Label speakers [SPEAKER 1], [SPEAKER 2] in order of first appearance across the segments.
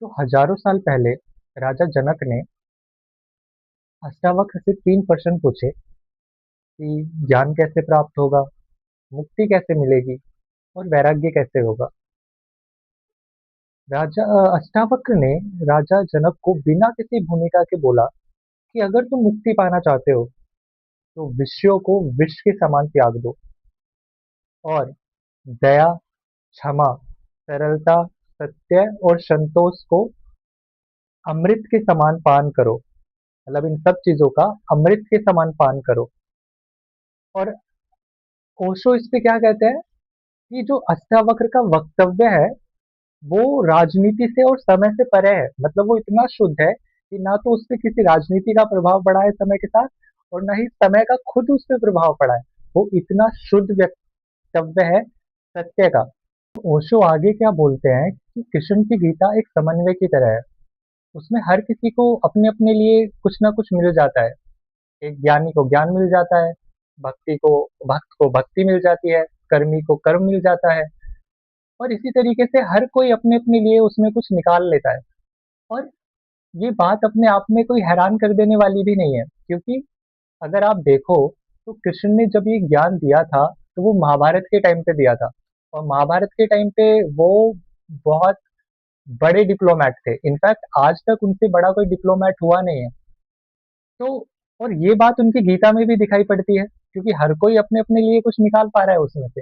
[SPEAKER 1] तो हजारों साल पहले राजा जनक ने अष्टावक्र से 3 प्रश्न पूछे कि ज्ञान कैसे प्राप्त होगा, मुक्ति कैसे मिलेगी और वैराग्य कैसे होगा। अष्टावक्र ने राजा जनक को बिना किसी भूमिका के बोला कि अगर तुम मुक्ति पाना चाहते हो तो विषयों को विष के समान त्याग दो और दया, क्षमा, सरलता, सत्य और संतोष को अमृत के समान पान करो। मतलब इन सब चीजों का अमृत के समान पान करो। और ओशो इस पे क्या कहते हैं कि जो अष्टावक्र का वक्तव्य है वो राजनीति से और समय से परे है। मतलब वो इतना शुद्ध है कि ना तो उस पे किसी राजनीति का प्रभाव पड़ा है समय के साथ और ना ही समय का खुद उस पे प्रभाव पड़ा है। वो इतना शुद्ध वक्तव्य है सत्य का। ओशो आगे क्या बोलते हैं कि कृष्ण की गीता एक समन्वय की तरह है। उसमें हर किसी को अपने अपने लिए कुछ ना कुछ मिल जाता है। एक ज्ञानी को ज्ञान मिल जाता है, भक्त को भक्ति मिल जाती है, कर्मी को कर्म मिल जाता है और इसी तरीके से हर कोई अपने अपने लिए उसमें कुछ निकाल लेता है। और ये बात अपने आप में कोई हैरान कर देने वाली भी नहीं है, क्योंकि अगर आप देखो तो कृष्ण ने जब ये ज्ञान दिया था तो वो महाभारत के टाइम पे दिया था और महाभारत के टाइम पे वो बहुत बड़े डिप्लोमैट थे। इनफैक्ट आज तक उनसे बड़ा कोई डिप्लोमैट हुआ नहीं है। तो और ये बात उनकी गीता में भी दिखाई पड़ती है, क्योंकि हर कोई अपने अपने लिए कुछ निकाल पा रहा है उसमें से।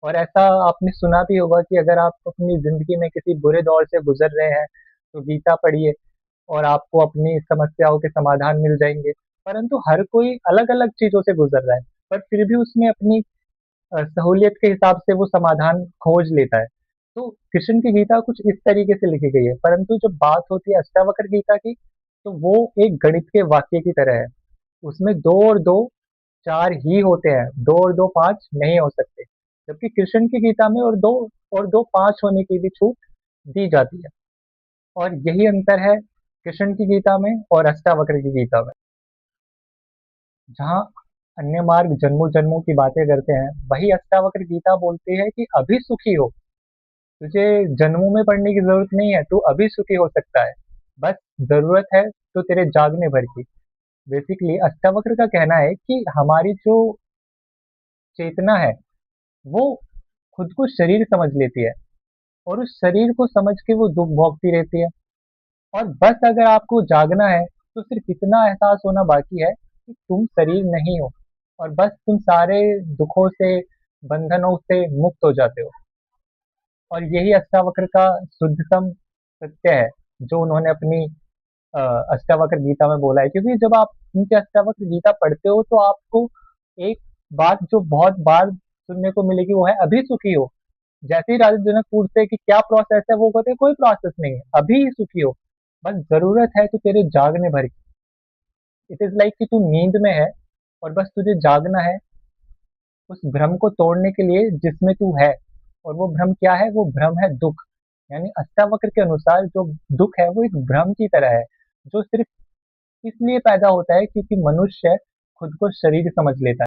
[SPEAKER 1] और ऐसा आपने सुना भी होगा कि अगर आप अपनी जिंदगी में किसी बुरे दौर से गुजर रहे हैं तो गीता पढ़िए और आपको अपनी समस्याओं के समाधान मिल जाएंगे। परंतु हर कोई अलग अलग चीजों से गुजर रहा है, पर फिर भी उसमें अपनी सहूलियत के हिसाब से वो समाधान खोज लेता है। तो कृष्ण की गीता कुछ इस तरीके से लिखी गई है, परंतु जब बात होती है अष्टावक्र गीता की तो वो एक गणित के वाक्य की तरह है। उसमें दो और दो चार ही होते हैं, दो और दो पांच नहीं हो सकते। जबकि कृष्ण की गीता में और दो पांच होने की भी छूट दी जाती है। और यही अंतर है कृष्ण की गीता में और अष्टावक्र की गीता में। जहाँ अन्य मार्ग जन्मों जन्मों की बातें करते हैं, वही अष्टावक्र गीता बोलती है कि अभी सुखी हो, तुझे जन्मों में पढ़ने की जरूरत नहीं है, तू अभी सुखी हो सकता है। बस जरूरत है तो तेरे जागने भर की। बेसिकली अष्टावक्र का कहना है कि हमारी जो चेतना है वो खुद को शरीर समझ लेती है और उस शरीर को समझ के वो दुख भोगती रहती है। और बस अगर आपको जागना है तो सिर्फ इतना एहसास होना बाकी है कि तुम शरीर नहीं हो और बस तुम सारे दुखों से, बंधनों से मुक्त हो जाते हो। और यही अष्टावक्र का शुद्धतम सत्य है जो उन्होंने अपनी अ, अष्टावक्र गीता में बोला है। क्योंकि जब आप उनके अष्टावक्र गीता पढ़ते हो तो आपको एक बात जो बहुत बार सुनने को मिलेगी वो है अभी सुखी हो। जैसे ही राजा जनक पूछते हैं कि क्या प्रोसेस है, वो कहते हैं कोई प्रोसेस नहीं है, अभी ही सुखी हो। बस जरूरत है तो तेरे जागने भर की। इट इज लाइक कि तू नींद में है और बस तुझे जागना है उस भ्रम को तोड़ने के लिए जिसमें तू है। और वो भ्रम क्या है? वो भ्रम है दुख। यानी अष्टावक्र के अनुसार जो दुख है वो एक भ्रम की तरह है, जो सिर्फ इसलिए पैदा होता है क्योंकि मनुष्य खुद को शरीर समझ लेता है।